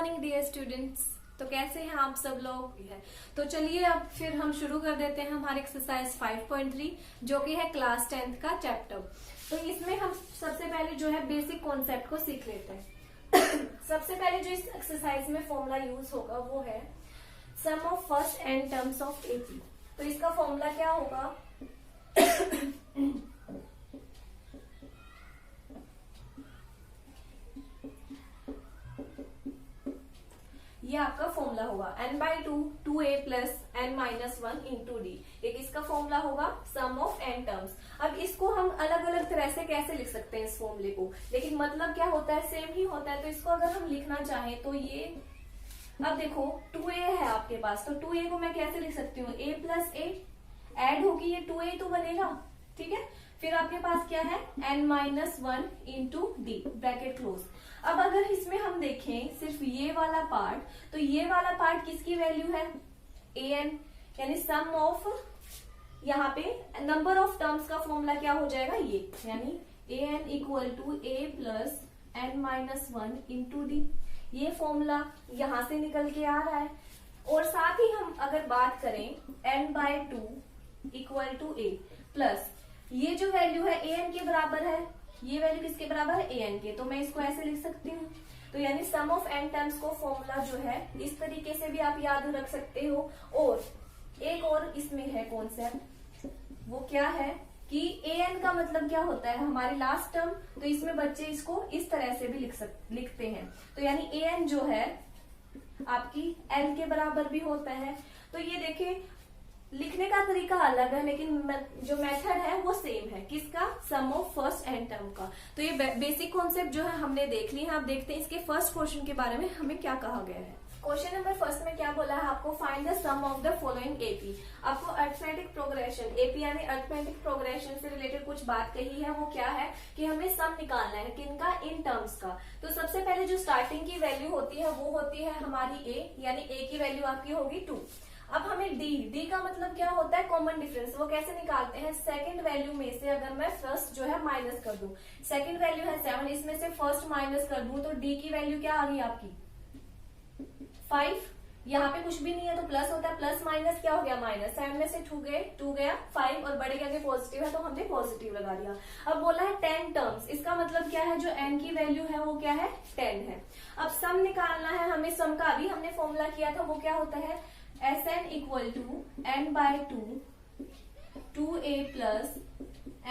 Morning dear students. तो कैसे हैं आप सब लोग? तो चलिए अब फिर हम शुरू कर देते हैं हमारे एक्सरसाइज 5.3 जो कि है क्लास 10th का चैप्टर। तो इसमें हम सबसे पहले जो है बेसिक कॉन्सेप्ट को सीख लेते हैं। सबसे पहले जो इस एक्सरसाइज में फॉर्मूला यूज होगा वो है sum of first n terms of AP. तो इसका फॉर्मूला क्या होगा? ये आपका फॉर्मूला होगा n/2 2a plus n minus 1 into D. एक इसका फॉर्मूला होगा सम ऑफ n टर्म्स। अब इसको हम अलग अलग तरह से कैसे लिख सकते हैं इस फॉर्मूले को, लेकिन मतलब क्या होता है, सेम ही होता है। तो इसको अगर हम लिखना चाहें तो ये अब देखो 2a है आपके पास, तो 2a को मैं कैसे लिख सकती हूँ? a प्लस a एड होगी, ये 2a तो बनेगा, ठीक है। फिर आपके पास क्या है n minus 1 into D bracket close. अब अगर इसमें हम देखें सिर्फ ये वाला पार्ट, तो ये वाला पार्ट किसकी वैल्यू है? an, यानी सम ऑफ, यहाँ पे नंबर ऑफ टर्म्स का फॉर्मूला क्या हो जाएगा ये, यानी an equal to a plus n minus 1 into D. ये फॉर्मूला यहां से निकल के आ रहा है। और साथ ही हम अगर बात करें n/2 equal to a plus ये जो वैल्यू है an के बराबर है, ये वैल्यू किसके बराबर है? an के। तो मैं इसको ऐसे लिख सकती हूँ। तो यानी सम ऑफ n टर्म्स को फॉर्मूला जो है इस तरीके से भी आप याद रख सकते हो। और एक और इसमें है कॉन्सेप्ट, वो क्या है कि an का मतलब क्या होता है? हमारी लास्ट टर्म। तो इसमें बच्चे इसको इस तरह से भी लिखते हैं। तो यानी an जो है आपकी l के बराबर भी होता है। तो ये देखिए लिखने का तरीका अलग है, लेकिन जो मेथड है वो सेम है। किसका? सम ऑफ फर्स्ट एन टर्म का। तो ये बेसिक कॉन्सेप्ट जो है हमने देख ली है। आप देखते हैं इसके फर्स्ट क्वेश्चन के बारे में हमें क्या कहा गया है। क्वेश्चन नंबर फर्स्ट में क्या बोला है आपको? Find the sum of the following AP. आपको अरिथमेटिक प्रोग्रेशन, एपी यानी अरिथमेटिक प्रोग्रेशन से रिलेटेड कुछ बात कही है। वो क्या है कि हमें सम निकालना है किनका? इन टर्म्स का। तो सबसे पहले जो स्टार्टिंग की वैल्यू होती है वो होती है हमारी ए, यानी ए की वैल्यू आपकी होगी 2। अब हमें डी का मतलब क्या होता है? Common difference. वो कैसे निकालते हैं? सेकंड वैल्यू में से अगर मैं फर्स्ट जो है माइनस कर दूं, सेकंड वैल्यू है 7, इसमें से फर्स्ट माइनस कर दूं तो डी की वैल्यू क्या आ गई आपकी? 5। यहाँ पे कुछ भी नहीं है तो प्लस होता है, प्लस माइनस क्या हो गया? माइनस। 7 में से 2 गया 5 और बड़े के आगे पॉजिटिव है तो हमने पॉजिटिव लगा दिया। अब बोला है 10 टर्म्स। इसका मतलब क्या है? जो n की वैल्यू है वो क्या है? 10 है। अब सम निकालना है हमें। सम का अभी हमने फॉर्मूला किया था, वो क्या होता है? Sn equal to n/2 2a plus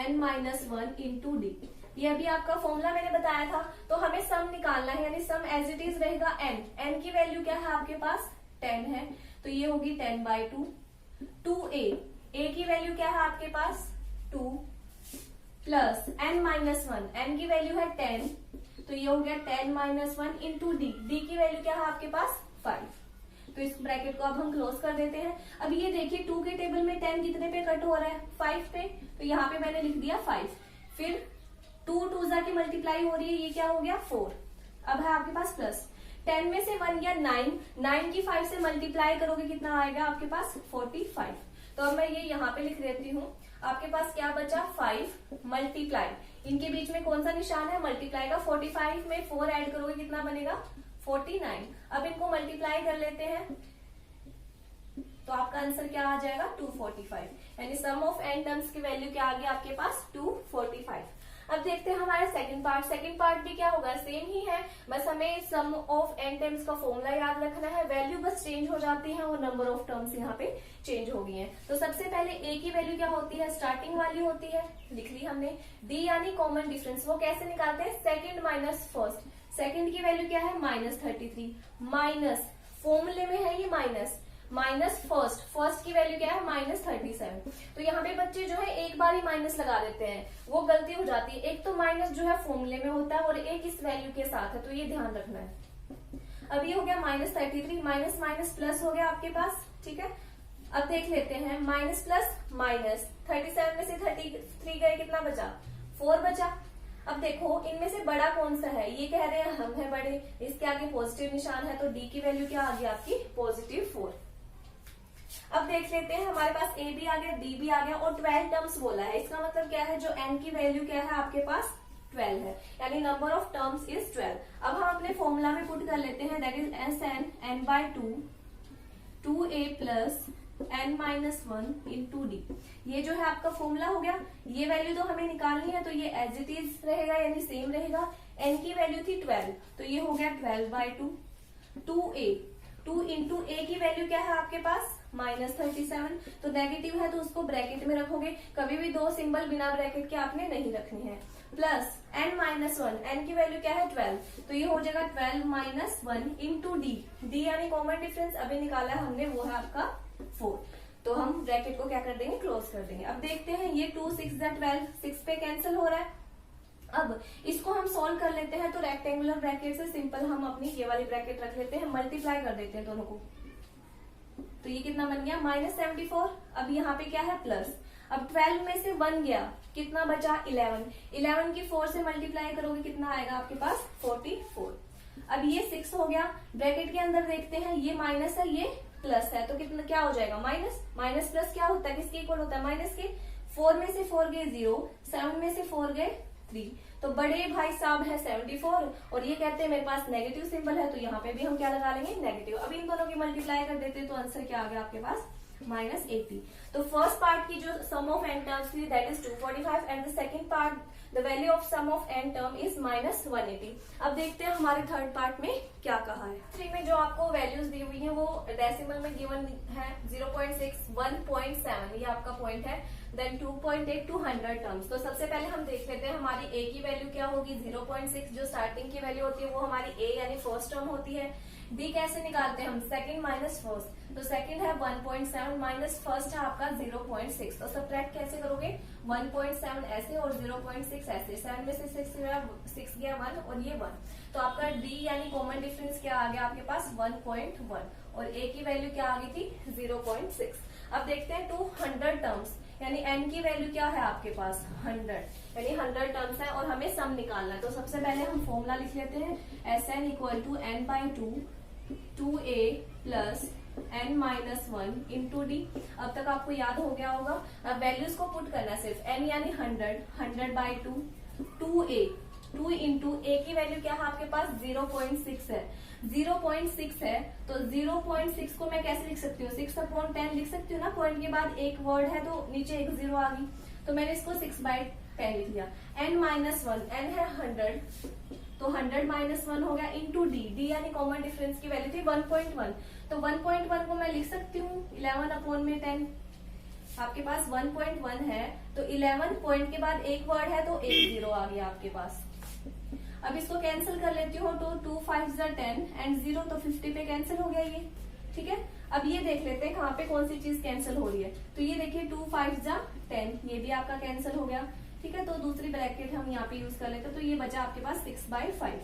n minus 1 into D. ये अभी आपका फॉर्मूला मैंने बताया था। तो हमें सम निकालना है, यानी सम एज इट इज रहेगा n की वैल्यू क्या है आपके पास? 10 है, तो ये होगी 10/2 2a की वैल्यू क्या है आपके पास? 2 प्लस n माइनस 1, n की वैल्यू है 10, तो ये हो गया 10 माइनस 1 इंटू डी की वैल्यू क्या है आपके पास? 5। तो इस ब्रैकेट को अब हम क्लोज कर देते हैं। अब ये देखिए 2 के टेबल में 10 कितने पे कट हो रहा है? 5 पे। तो यहाँ पे मैंने लिख दिया 5। फिर 2 2 की मल्टीप्लाई हो रही है, ये क्या हो गया? 4। अब है आपके पास प्लस 10 में से 1 गया 9 की 5 से मल्टीप्लाई करोगे कितना आएगा आपके पास? 45। तो अब मैं ये यहाँ पे लिख देती हूँ। आपके पास क्या बचा? 5 मल्टीप्लाई, इनके बीच में कौन सा निशान है? मल्टीप्लाई का। 45 में 4 ऐड करोगे कितना बनेगा? 49। अब इनको मल्टीप्लाई कर लेते हैं तो आपका आंसर क्या आ जाएगा? 245। यानी सम ऑफ n टर्म्स की वैल्यू क्या आ गई आपके पास? 245। अब देखते हैं हमारा सेकंड पार्ट। सेकंड पार्ट भी क्या होगा? सेम ही है, बस हमें सम ऑफ n टर्म्स का फॉर्मूला याद रखना है। वैल्यू बस चेंज हो जाती है और नंबर ऑफ टर्म्स यहाँ पे चेंज हो गई है। तो सबसे पहले a की वैल्यू क्या होती है? स्टार्टिंग वाली होती है, लिख ली हमने। d यानी कॉमन डिफरेंस। वो कैसे निकालते हैं? Second minus first. सेकंड की वैल्यू क्या है? -33 माइनस फॉर्मूले में है ये माइनस फर्स्ट की वैल्यू क्या है? -37। तो यहाँ पे बच्चे जो है एक बार ही माइनस लगा देते हैं, वो गलती हो जाती है। एक तो माइनस जो है फॉर्मूले में होता है और एक इस वैल्यू के साथ है, तो ये ध्यान रखना है। अब ये हो गया -33, माइनस माइनस प्लस हो गया आपके पास, ठीक है। अब देख लेते हैं माइनस प्लस माइनस, 37 में से 33 गए, कितना बचा? 4 बचा। अब देखो इनमें से बड़ा कौन सा है? ये कह रहे हैं हम है बड़े, इसके आगे पॉजिटिव निशान है, तो डी की वैल्यू क्या आ गई आपकी? +4। अब देख लेते हैं, हमारे पास ए भी आ गया, डी भी आ गया और 12 टर्म्स बोला है। इसका मतलब क्या है? जो n की वैल्यू क्या है आपके पास? 12 है, यानी नंबर ऑफ टर्म्स इज 12। अब हम अपने फॉर्मूला में पुट कर लेते हैं, that is Sn n/2 2a plus n-1 into D. ये जो है आपका फॉर्मूला हो गया। ये वैल्यू तो हमें निकालनी है, तो ये एज इट इज रहेगा, यानी सेम रहेगा। n की वैल्यू थी 12, तो ये हो गया 12/2 2a। 2 इंटू ए की वैल्यू क्या है आपके पास, -37, तो नेगेटिव है तो उसको ब्रैकेट में रखोगे। कभी भी दो सिंबल बिना ब्रैकेट के आपने नहीं रखने हैं। प्लस n-1, n की वैल्यू क्या है 12, तो ये हो जाएगा 12-1 इंटू डी। डी यानी कॉमन डिफरेंस अभी निकाला है हमने, वो है आपका 4। तो हम ब्रैकेट को क्या कर देंगे, क्लोज कर देंगे। अब देखते हैं, ये 2 6 12, 6 पे कैंसिल हो रहा है। अब इसको हम सॉल्व कर लेते हैं, तो रेक्टेंगुलर ब्रैकेट से सिंपल हम अपनी ये वाली ब्रैकेट रख लेते हैं, मल्टीप्लाई कर देते हैं दोनों को। तो ये कितना बन गया, -74। अब यहाँ पे क्या है, प्लस। अब 12 में से 1 गया, कितना बचा, 11। 11 की 4 से मल्टीप्लाई करोगे, कितना आएगा आपके पास, 44। अब ये 6 हो गया। ब्रैकेट के अंदर देखते हैं, ये माइनस है, ये प्लस है, तो कितना क्या हो जाएगा, माइनस। माइनस प्लस क्या होता है, किसके इक्वल होता है, माइनस के। 4 में से 4 गए 0, 7 में से 4 गए 3, तो बड़े भाई साहब है 74, और ये कहते हैं मेरे पास नेगेटिव सिंबल है, तो यहाँ पे भी हम क्या लगा लेंगे, नेगेटिव। अब इन दोनों की मल्टीप्लाई कर देते हैं, तो आंसर क्या आ गया आपके पास, -80। तो फर्स्ट पार्ट की जो सम ऑफ n टर्म्स थी that is 245, and the second part the value of sum of n term is -180। अब देखते हैं हमारे थर्ड पार्ट में क्या कहा है। 3 में जो आपको वैल्यूज दी हुई है वो डेसिमल में गिवन है 0.6, 1.7, ये आपका पॉइंट है। Then 2.8 to 100 terms. तो सबसे पहले हम देख लेते हैं हमारी a की वैल्यू क्या होगी, 0.6, जो स्टार्टिंग की वैल्यू होती है वो हमारी a यानी फर्स्ट टर्म होती है। d कैसे निकालते हैं हम, सेकंड माइनस फर्स्ट, तो सेकंड है 1.7 माइनस फर्स्ट है आपका 0.6, तो सब्ट्रैक्ट कैसे करोगे, 1.7 ऐसे और 0.6 ऐसे, 7 में से 6 गया 1 और ये 1, तो आपका d यानी कॉमन डिफरेंस क्या आ गया आपके पास, 1.1, और a की वैल्यू क्या आ गई थी, 0.6। अब देखते हैं 200 टर्म्स, यानी n की वैल्यू क्या है आपके पास, 100, यानी 100 टर्म्स है और हमें सम निकालना है। तो सबसे पहले हम फॉर्मूला लिख लेते हैं, Sn = n/2 2a plus n-1 into D. अब तक आपको याद हो गया होगा। अब वैल्यूज को पुट करना है, सिर्फ n यानी 100, 100/2 2a, 2 इंटू a की वैल्यू क्या है आपके पास, 0.6 है। 0.6 है तो 0.6 को मैं कैसे लिख सकती हूँ, 6/10 लिख सकती हूँ ना, पॉइंट के बाद एक वर्ड है तो नीचे एक 0 आ गई, तो मैंने इसको 6/10 लिख लिया। n-1, n है 100, तो 100-1 हो गया इंटू डी। डी यानी कॉमन डिफरेंस की वैल्यू थी 1.1, तो 1.1 को मैं लिख सकती हूँ 11/10। आपके पास 1.1 है तो 11 पॉइंट के बाद एक वर्ड है तो एक 0 आ गया आपके पास। अब इसको कैंसिल कर लेती हूँ, तो 2 5 10 एंड 0, तो 50 पे कैंसिल हो गया ये, ठीक है। अब ये देख लेते हैं कहाँ पे कौन सी चीज कैंसिल हो रही है, तो ये देखिए 2 5 10, ये भी आपका कैंसिल हो गया, ठीक है। तो दूसरी ब्रैकेट हम यहाँ पे यूज कर लेते हैं, तो ये बचा आपके पास 6/5।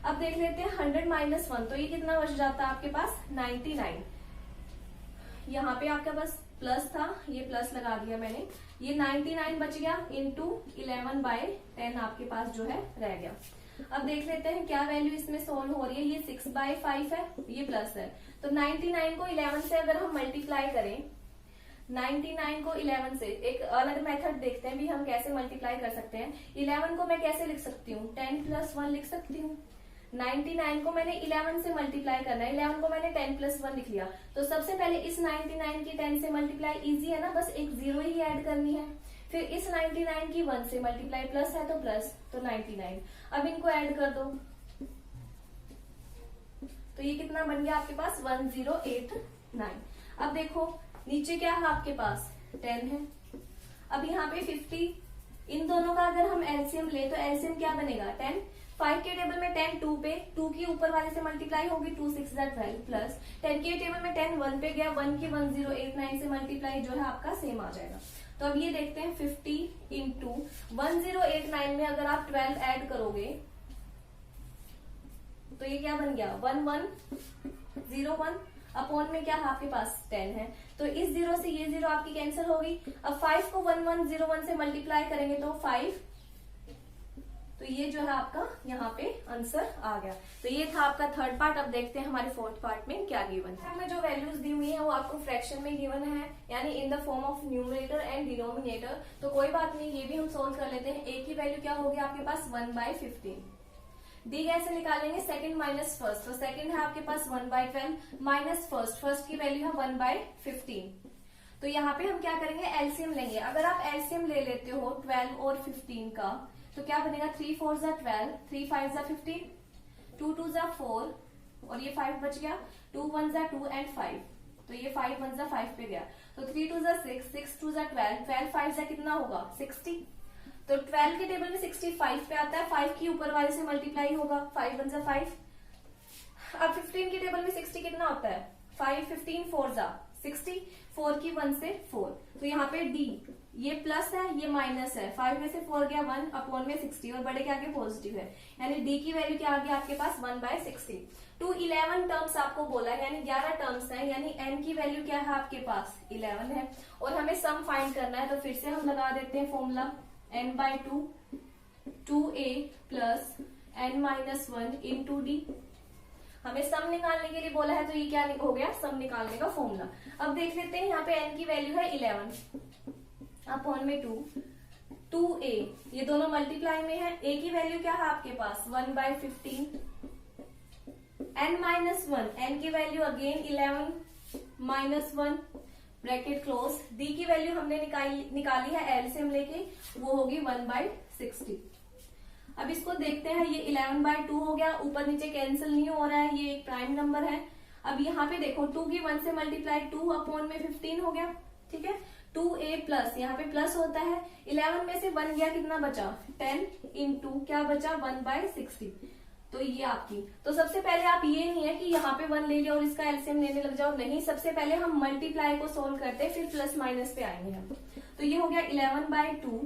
अब देख लेते हैं 100-1, तो ये कितना बच जाता है आपके पास, 99। यहाँ पे आपके पास प्लस था, ये प्लस लगा दिया मैंने, ये 99 बच गया इंटू 11/10 आपके पास जो है रह गया। अब देख लेते हैं क्या वैल्यू इसमें सोल्व हो रही है, ये 6/5 है, ये प्लस है, तो 99 को 11 से अगर हम मल्टीप्लाई करें, 99 को 11 से, एक अलग मेथड देखते हैं भी हम कैसे मल्टीप्लाई कर सकते हैं। 11 को मैं कैसे लिख सकती हूँ, 10 + 1 लिख सकती हूँ। 99 को मैंने 11 से मल्टीप्लाई करना है, 11 को मैंने 10 + 1 लिख लिया, तो सबसे पहले इस 99 की 10 से मल्टीप्लाई इजी है ना, बस एक 0 ही ऐड करनी है। फिर इस 99 की 1 से मल्टीप्लाई, प्लस है तो प्लस, तो 99। अब इनको ऐड कर दो, तो ये कितना बन गया आपके पास, 1089। अब देखो नीचे क्या है आपके पास, 10 है। अब यहाँ पे 50, इन दोनों का अगर हम एलसीएम ले तो एलसीएम क्या बनेगा, 10। 5 के टेबल में 10 2 पे, 2 की ऊपर वाले से मल्टीप्लाई होगी, 2 6 12 प्लस 10 के टेबल में 10 1 पे गया, 1 की 1089 से मल्टीप्लाई जो है आपका सेम आ जाएगा। तो अब ये देखते हैं 50 इंटू 1089 में अगर आप 12 ऐड करोगे तो ये क्या बन गया, 1101 अपॉन में क्या है आपके पास 10 है, तो इस 0 से ये 0 आपकी कैंसिल हो गई। अब 5 को 1101 से मल्टीप्लाई करेंगे तो 5, तो तो ये जो है आपका यहाँ पे आंसर आ गया। तो ये था आपका थर्ड पार्ट। अब देखते हैं हमारे फोर्थ पार्ट में क्या गिवन है। हमें जो वैल्यूज दी हुई है वो आपको फ्रैक्शन में गिवन है, यानी in the form of numerator and denominator. तो कोई बात नहीं, ये भी हम सोल्व कर लेते हैं। ए की वैल्यू क्या होगी आपके पास 1/15। डी कैसे निकालेंगे, सेकंड माइनस फर्स्ट। तो सेकंड है आपके पास 1/12 माइनस फर्स्ट, फर्स्ट की वैल्यू है 1/15। तो यहाँ पे हम क्या करेंगे, एलसीएम लेंगे। अगर आप एलसीएम ले लेते हो 12 और 15 का, तो क्या बनेगा 3 4 जा 12, 3 5 जा 15, 2 2 जा 4 और ये 5 बच गया, 2 1 जा 2 एंड 5। तो ये 5 1 जा 5 पे गया। तो 3 2 जा 6, 6 2 जा 12, 12 5 जा कितना होगा 60। तो 12 के टेबल में 65 पे आता है, 5 की ऊपर वाले से मल्टीप्लाई होगा, 5 1 जा 5। अब 15 के टेबल में 60 कितना होता है, 5 15 4 जा 60, 4 की 1 से 4। तो यहाँ पे डी ये प्लस है ये माइनस है, 5 में से 4 गया 1 अपॉन में 60 और बड़े के आगे पॉजिटिव है, यानी डी की वैल्यू क्या आ गया आपके पास 1/60। टू 11 टर्म्स आपको बोला है, यानी 11 टर्म्स हैं, यानी एन की वैल्यू क्या है आपके पास 11 है। और हमें सम फाइंड करना है, तो फिर से हम लगा देते हैं formula n/2 2a plus n-1 into D. हमें सम निकालने के लिए बोला है, तो ये क्या हो गया सम निकालने का फॉर्मूला। अब देख लेते हैं, यहाँ पे n की वैल्यू है 11 अपॉन में 2a, ये दोनों मल्टीप्लाई में है। a की वैल्यू क्या है आपके पास 1/15, n-1, n की value again 11 -1 bracket close. D की वैल्यू हमने निकाली है एलसीएम लेके, वो होगी 1/60। अब इसको देखते हैं, ये 11/2 हो गया, ऊपर नीचे कैंसिल नहीं हो रहा है, ये एक प्राइम नंबर है। अब यहाँ पे देखो 2 की 1 से मल्टीप्लाई 2 अपॉन में 15 हो गया, ठीक है। 2a प्लस, यहाँ पे प्लस होता है, 11 में से 1 गया, कितना बचा 10 इंटू क्या बचा 1/60। तो ये आपकी, तो सबसे पहले आप ये नहीं है कि यहाँ पे 1 ले लिया और इसका एलसीएम लेने लग जाओ, नहीं, सबसे पहले हम मल्टीप्लाई को सोल्व करते हैं, फिर प्लस माइनस पे आएंगे हम। तो ये हो गया 11/2,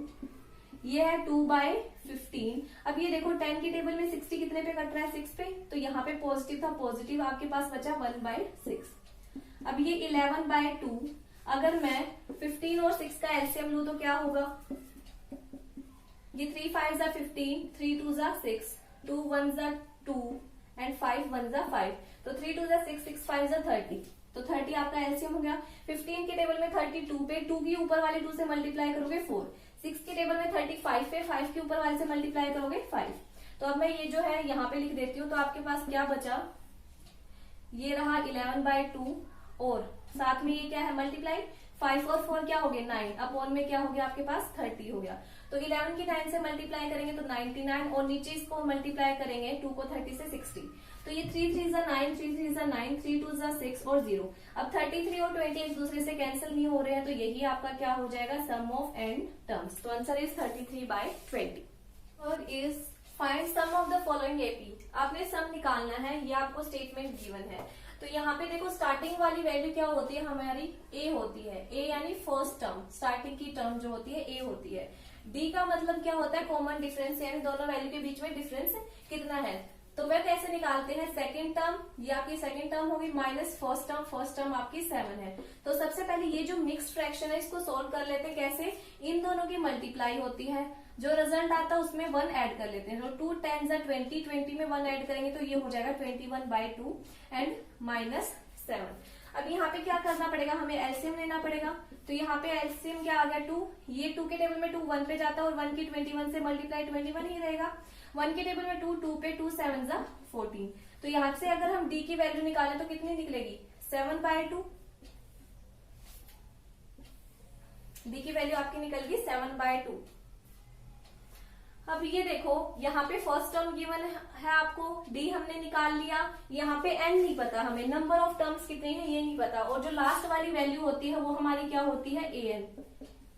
ये है 2/15। अब ये देखो 10 के टेबल में 60 कितने पे कट रहा है 6 पे, तो यहाँ पे पॉजिटिव था, पॉजिटिव आपके पास बचा 1/6। अब ये 11/2, अगर मैं 15 और 6 का एलसीएम लूं तो क्या होगा, ये 3 5 जा 15, 3 2 जा 6, 2 1 जा 2 एंड 5 1 जा 5। तो 3 2 जा 6, 6 5 जा 30, तो 30 आपका एलसीएम हो गया। 15 के टेबल में 32 पे 2 की ऊपर वाले 2 से मल्टीप्लाई करोगे 4, 6 के टेबल में 35 पे 5 के ऊपर वाले से मल्टीप्लाई करोगे 5। तो अब मैं ये जो है यहाँ पे लिख देती हूँ, तो आपके पास क्या बचा, ये रहा 11/2 और साथ में ये क्या है मल्टीप्लाई, 5 और 4 क्या हो गए 9 अपॉन में क्या हो गया आपके पास 30 हो गया। तो 11 की 9 से मल्टीप्लाई करेंगे तो 99 और नीचे इसको मल्टीप्लाई करेंगे 2 को 30 से 60। तो ये 3 3 जा 9, 3 3 जा 9, 3 2 जा 6 और 0। अब 33 और 20 एक दूसरे से कैंसिल नहीं हो रहे हैं, तो यही आपका क्या हो जाएगा सम ऑफ n टर्म्स। तो आंसर इज 33/20। और is find sum of the following AP. आपने सम निकालना है, ये आपको स्टेटमेंट गिवन है। तो यहाँ पे देखो स्टार्टिंग वाली वैल्यू क्या होती है हमारी, a होती है, a यानी फर्स्ट टर्म, स्टार्टिंग की टर्म जो होती है a होती है। d का मतलब क्या होता है कॉमन डिफरेंस, यानी दोनों वैल्यू के बीच में डिफरेंस कितना है। तो वह कैसे निकालते हैं, सेकंड टर्म, ये आपकी सेकंड टर्म होगी माइनस फर्स्ट टर्म आपकी 7 है। तो सबसे पहले ये जो मिक्स्ड फ्रैक्शन है इसको सोल्व कर लेते हैं, कैसे, इन दोनों की मल्टीप्लाई होती है, जो रिजल्ट आता है उसमें 1 ऐड कर लेते हैं। तो 2 10 जा 20, 20 में 1 ऐड करेंगे तो ये हो जाएगा 21/2 एंड -7। अब यहाँ पे क्या करना पड़ेगा, हमें एलसीएम लेना पड़ेगा। तो यहाँ पे एलसीएम क्या आ गया 2, ये 2 के टेबल में 2 1 पे जाता है और 1 की 21 से मल्टीप्लाई 21 ही रहेगा। 1 के टेबल में 2 2 पे 2 7 जा 14। तो यहाँ से अगर हम डी की वैल्यू निकालें तो कितनी निकलेगी 7/2। डी की वैल्यू आपकी निकल गई 7/2। अब ये देखो यहाँ पे फर्स्ट टर्म गिवन है आपको, डी हमने निकाल लिया, यहाँ पे एन नहीं पता हमें, नंबर ऑफ टर्म्स कितने हैं ये नहीं पता, और जो लास्ट वाली वैल्यू होती है वो हमारी क्या होती है an,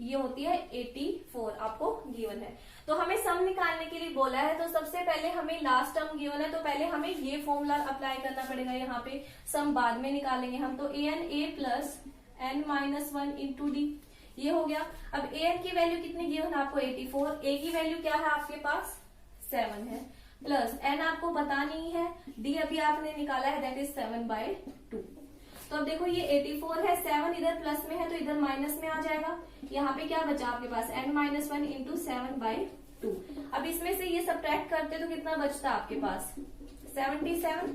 ये होती है 84 आपको गिवन है। तो हमें सम निकालने के लिए बोला है, तो सबसे पहले हमें लास्ट टर्म गिवन है, तो पहले हमें ये फॉर्मूला अप्लाई करना पड़ेगा, यहाँ पे सम बाद में निकालेंगे हम। तो an a plus n-1 into D, ये हो गया। अब an की वैल्यू कितनी गिवन आपको 84, a की वैल्यू क्या है आपके पास 7 है, प्लस n आपको पता नहीं है, d अभी आपने निकाला है दैट इज 7/2। तो अब देखो ये 84 है, 7 इधर प्लस में है तो इधर माइनस में आ जाएगा। यहाँ पे क्या बचा आपके पास n-1 इंटू 7/2। 2। अब इसमें से ये सब्ट्रैक्ट करते तो कितना बचता आपके पास 77,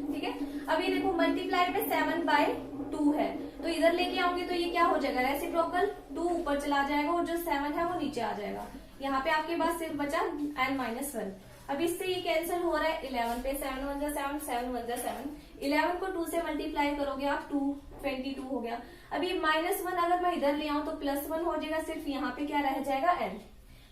ठीक है। अब ये देखो मल्टीप्लाई में 7/2 है, तो इधर लेके आओगे तो ये क्या हो जाएगा रेसिप्रोकल, 2 ऊपर चला जाएगा और जो 7 है वो नीचे आ जाएगा। यहाँ पे आपके पास सिर्फ बचा n-1। अब इससे ये कैंसिल हो रहा है 11 पे, 7 1 7 7 1 7। 11 को 2 से मल्टीप्लाई करोगे आप 2 22 हो गया। अब ये -1 अगर मैं इधर ले आऊं तो +1 हो जाएगा, सिर्फ यहाँ पे क्या रह जाएगा n।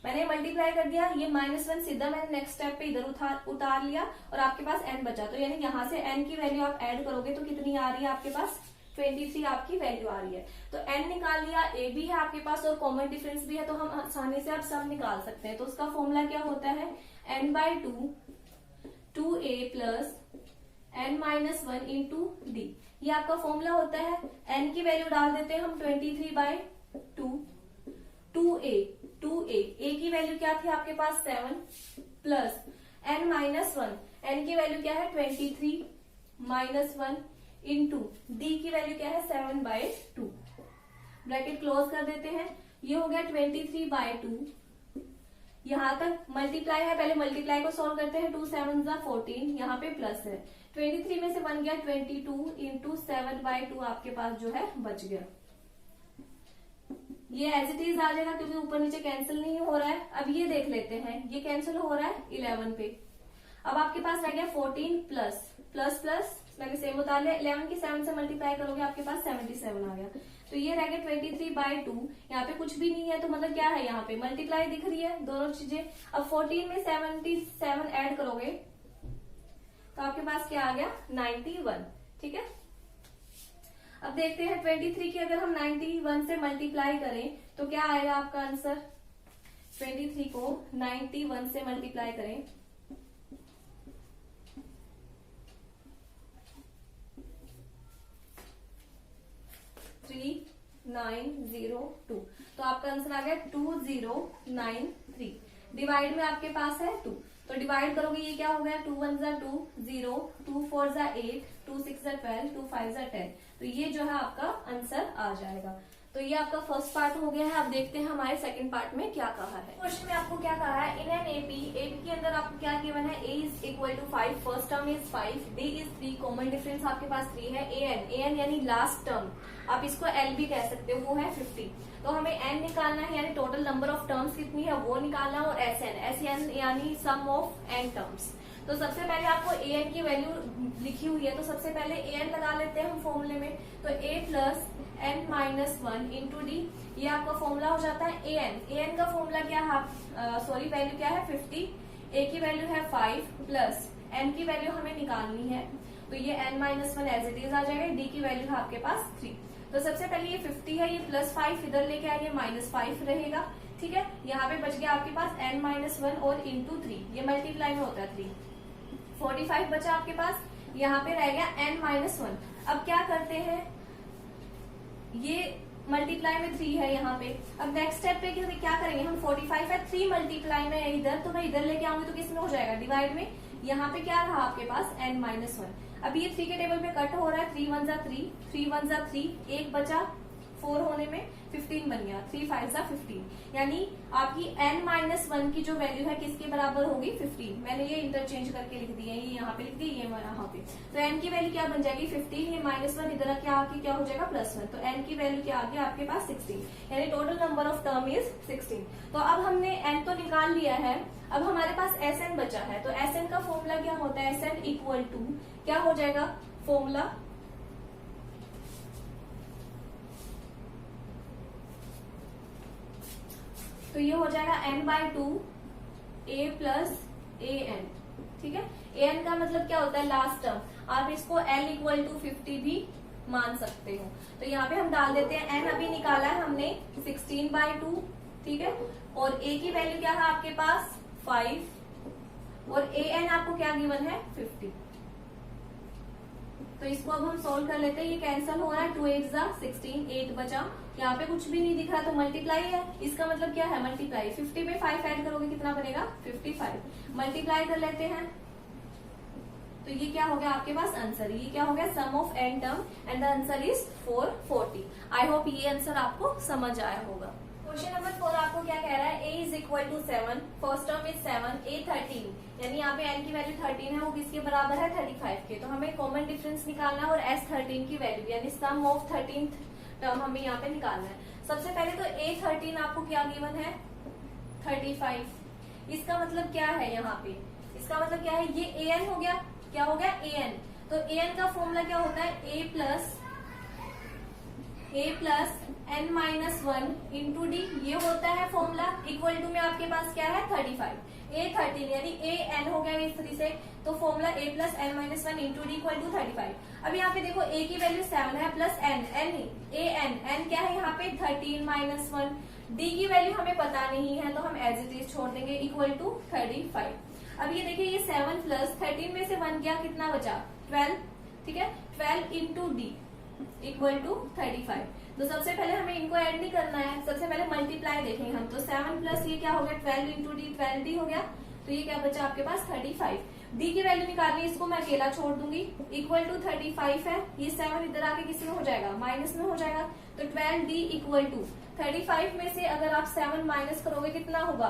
मैंने मल्टीप्लाई कर दिया, ये -1 सीधा मैंने नेक्स्ट स्टेप पे इधर उतार लिया और आपके पास n बचा। तो यानी यहाँ से n की वैल्यू आप ऐड करोगे तो कितनी आ रही है आपके पास 23 आपकी वैल्यू आ रही है। तो n निकाल लिया, a भी है आपके पास और कॉमन डिफरेंस भी है, तो हम आसानी से आप सम निकाल सकते हैं। तो उसका फॉर्मूला क्या होता है n/2 2a plus n-1 into D. ये आपका फॉर्मूला होता है। n की वैल्यू डाल देते हैं हम 23/2 2a की वैल्यू क्या थी आपके पास 7 प्लस n-1 n की वैल्यू क्या है 23 -1 इंटू डी की वैल्यू क्या है 7/2। ब्रैकेट क्लोज कर देते हैं, ये हो गया 23/2। यहाँ तक मल्टीप्लाई है, पहले मल्टीप्लाई को सॉल्व करते हैं, 2 7 14, यहाँ पे प्लस है। 23 में से बन गया 22 इंटू 7/2 आपके पास जो है बच गया। ये एज इट इज आ जाएगा क्योंकि ऊपर नीचे कैंसिल नहीं हो रहा है। अब ये देख लेते हैं, ये कैंसिल हो रहा है 11 पे। अब आपके पास रह गया 14 प्लस प्लस प्लस मैंने सेम उतार लिया, 11 की 7 से मल्टीप्लाई करोगे आपके पास 77 आ गया। तो ये रह गया 23/2। यहाँ पे कुछ भी नहीं है तो मतलब क्या है, यहाँ पे मल्टीप्लाई दिख रही है दोनों चीजें। अब 14 में 77 ऐड करोगे तो आपके पास क्या आ गया 91, ठीक है। अब देखते हैं 23 की अगर हम 91 से मल्टीप्लाई करें तो क्या आएगा आपका आंसर। 23 को 91 से मल्टीप्लाई करें 3902, तो आपका आंसर आ गया 2093। डिवाइड में आपके पास है 2, तो डिवाइड करोगे ये क्या हो गया 2 1 2 0 2 4 8 2 6 12 2 5 10। तो ये जो है आपका आंसर आ जाएगा। तो ये आपका फर्स्ट पार्ट हो गया है। अब देखते हैं हमारे सेकंड पार्ट में क्या कहा है। क्वेश्चन में आपको क्या कहा है, इन एन एपी के अंदर आपको क्या गिवन है, a is equal to 5, first term is 5, d is 3, common difference आपके पास 3 है। an यानी लास्ट टर्म, आप इसको l भी कह सकते हो, वो है 50। तो हमें n निकालना है यानी टोटल नंबर ऑफ टर्म्स कितनी है वो निकालना है, और sn यानी सम ऑफ n टर्म्स। तो सबसे पहले आपको an की वैल्यू लिखी हुई है, तो सबसे पहले an लगा लेते हैं हम फॉर्मूले में। तो a plus n-1 into D, ये आपका फॉर्मूला हो जाता है an का फॉर्मूला क्या है, वैल्यू क्या है 50, a की वैल्यू है 5 प्लस n की वैल्यू हमें निकालनी है, तो ये n-1 एज इट इज आ जाएगा। d की वैल्यू है आपके पास 3। तो सबसे पहले ये 50 है, ये +5 इधर लेके आएंगे -5 रहेगा, ठीक है। यहाँ पे बच गया आपके पास n-1 और इंटू 3, ये मल्टीप्लाई में होता है 3, 45 बचा आपके पास। यहाँ पे रह गया n-1। अब क्या करते हैं, ये मल्टीप्लाई में 3 है यहाँ पे। अब नेक्स्ट स्टेप पे क्या करेंगे हम, 45 है 3 मल्टीप्लाई में है इधर, तो मैं इधर लेके आऊंगी तो किसमें हो जाएगा डिवाइड में। यहाँ पे क्या रहा आपके पास n-1। अब ये 3 के टेबल पे कट हो रहा है, 3 1 3, 3 1 3, 1 बचा 4 होने में 15 बन गया, 3 5 15, यानी आपकी n-1 की जो वैल्यू है किसके बराबर होगी 15। मैंने ये इंटरचेंज करके लिख दी है, ये यहाँ पे लिख दी, ये यहाँ पे। तो n की वैल्यू क्या बन जाएगी 15, ये -1 इधर क्या आके क्या हो जाएगा +1, तो n की वैल्यू क्या आ गया आपके पास 16, यानी total number of term is 16। तो अब हमने n तो निकाल लिया है, अब हमारे पास sn बचा है। तो sn का फॉर्मूला क्या होता है, sn इक्वल टू क्या हो जाएगा फॉर्मूला, तो ये हो जाएगा n/2 a प्लस an, ठीक है। an का मतलब क्या होता है लास्ट टर्म, आप इसको l इक्वल टू 50 भी मान सकते हो। तो यहाँ पे हम डाल देते हैं, n अभी निकाला है हमने 16/2, ठीक है, और a की वैल्यू क्या है आपके पास 5, और an आपको क्या गिवन है 50। तो इसको अब हम सोल्व कर लेते हैं, ये कैंसिल हो रहा है, 2 8 16, 8 बचा, यहाँ पे कुछ भी नहीं दिख रहा तो मल्टीप्लाई है, इसका मतलब क्या है मल्टीप्लाई। 50 में 5 ऐड करोगे कितना बनेगा 55, मल्टीप्लाई कर लेते हैं। तो ये क्या हो गया आपके पास आंसर, ये क्या हो गया sum of n term, and the answer is 440। I hope ये आंसर आपको समझ आया होगा। क्वेश्चन नंबर 4 आपको क्या कह रहा है, a is equal to 7, first term is 7, a 13, यानी यहाँ पे n की वैल्यू 13 है, वो किसके बराबर है 35 के। तो हमें कॉमन डिफरेंस निकालना है और s 13 की वैल्यू यानी सम ऑफ 13th टर्म हमें यहाँ पे निकालना है। सबसे पहले तो a 13 आपको क्या गिवन है 35, इसका मतलब क्या है यहाँ पे, इसका मतलब क्या है, ये an हो गया, क्या हो गया an। तो an का फॉर्मूला क्या होता है a plus n minus 1 into D, ये होता है फॉर्मूला। इक्वल टू में आपके पास क्या है 35, a 13 यानी a n हो गया इस तरीके से। तो formula a plus n minus 1 into D equal to 35। अब यहाँ पे देखो a की वैल्यू 7 है प्लस n n क्या है यहाँ पे 13 माइनस 1, d की वैल्यू हमें पता नहीं है तो हम एज इट इज छोड़ देंगे इक्वल टू 35। अब ये देखिए ये 7 प्लस 13 में से 1 गया, कितना बचा 12, ठीक है 12 इंटू डी इक्वल टू 35। तो सबसे पहले हमें इनको ऐड नहीं करना है, सबसे पहले मल्टीप्लाई देखेंगे हम। तो 7 प्लस ये क्या हो गया 12 इंटू डी 12d हो गया, तो ये क्या बचा आपके पास 35। डी की वैल्यू निकालनी है, इसको मैं अकेला छोड़ दूंगी, इक्वल टू 35 है, ये 7 इधर आके किसी में हो जाएगा माइनस में हो जाएगा। तो 12d इक्वल टू 35 में से अगर आप 7 माइनस करोगे कितना होगा,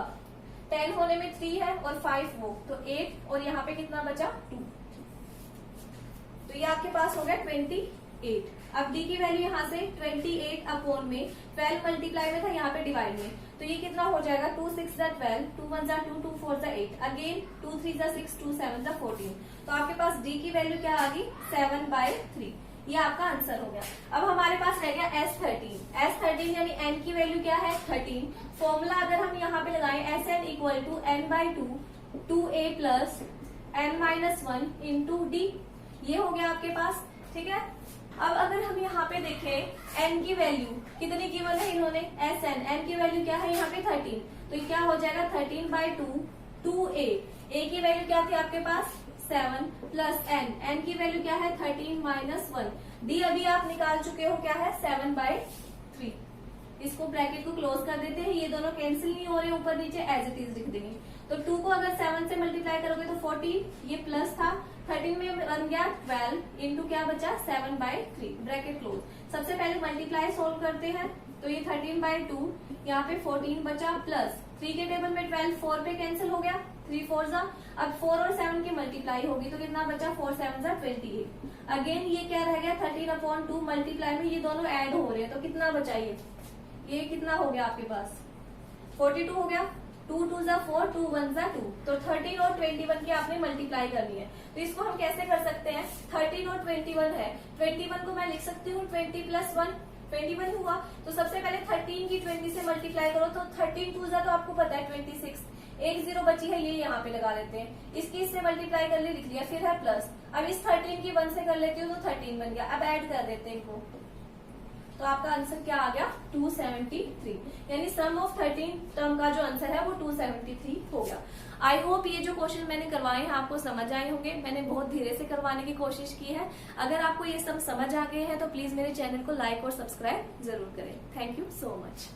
10 होने में 3 है और 5 वो, तो 8 और यहाँ पे कितना बचा 2, तो ये आपके पास हो गया 28। अब d की वैल्यू यहाँ से 28 अपॉन में 12 मल्टीप्लाई में था, यहाँ पे डिवाइड में, तो ये कितना हो जाएगा 2 6 12, 2 1 2, 2 4 8, अगेन 2 3 6, 2 7 14। तो आपके पास d की वैल्यू क्या आ गई 7/3, ये आपका आंसर हो गया। अब हमारे पास रह गया S13 यानी n की वैल्यू क्या है 13। फॉर्मूला अगर हम यहाँ पे लगाएं Sn equal to n/2 2a plus n minus 1 into D, ये हो गया आपके पास, ठीक है। अब अगर हम यहाँ पे देखें n की वैल्यू कितनी गिवन है इन्होंने Sn, n की वैल्यू क्या है यहाँ पे 13, तो ये क्या हो जाएगा 13/2 2a, a की वैल्यू क्या थी आपके पास 7 प्लस n की वैल्यू क्या है 13 माइनस 1, d अभी आप निकाल चुके हो क्या है 7/3। इसको ब्रैकेट को क्लोज कर देते हैं, ये दोनों कैंसिल नहीं हो रहे, ऊपर नीचे एज इट इज लिख देंगे। तो 2 को अगर 7 से मल्टीप्लाई करोगे तो 14, ये प्लस था 13 में बन गया 12 इंटू क्या बचा 7/3, ब्रैकेट क्लोज। सबसे पहले मल्टीप्लाई सोल्व करते हैं, तो ये 13/2 यहाँ पे 14 बचा प्लस 3 के टेबल में 12 4 पे कैंसिल हो गया, 3 4 जा, अब 4 और 7 की मल्टीप्लाई होगी तो कितना बचा 4 7 28। अगेन ये क्या रह गया 13/2 मल्टीप्लाई में ये दोनों ऐड हो रहे हैं, तो कितना बचा ये कितना हो गया आपके पास 42 हो गया, 2 2 4, 2 1 2, तो 13 और 21 की आपने मल्टीप्लाई करनी है। तो इसको हम कैसे कर सकते हैं, 13 और 21 है, 21 को मैं लिख सकती हूँ 20 प्लस 1, 21 हुआ। तो सबसे पहले 13 की 20 से मल्टीप्लाई करो, तो 13 2 तो आपको पता है 26, एक 0 बची है, ये यहाँ पे लगा लेते हैं, इसकी इससे मल्टीप्लाई कर लिख लिया, फिर है प्लस। अब इस 13 की 1 से कर लेती हूँ तो 13 बन गया, अब ऐड कर देते हैं इनको, तो आपका आंसर क्या आ गया 273, यानी सम ऑफ 13 टर्म का जो आंसर है वो 273 हो गया। आई होप ये जो क्वेश्चन मैंने करवाए हैं आपको समझ आए होंगे, मैंने बहुत धीरे से करवाने की कोशिश की है। अगर आपको ये सब समझ आ गए हैं तो प्लीज मेरे चैनल को लाइक और सब्सक्राइब जरूर करें। Thank you so much.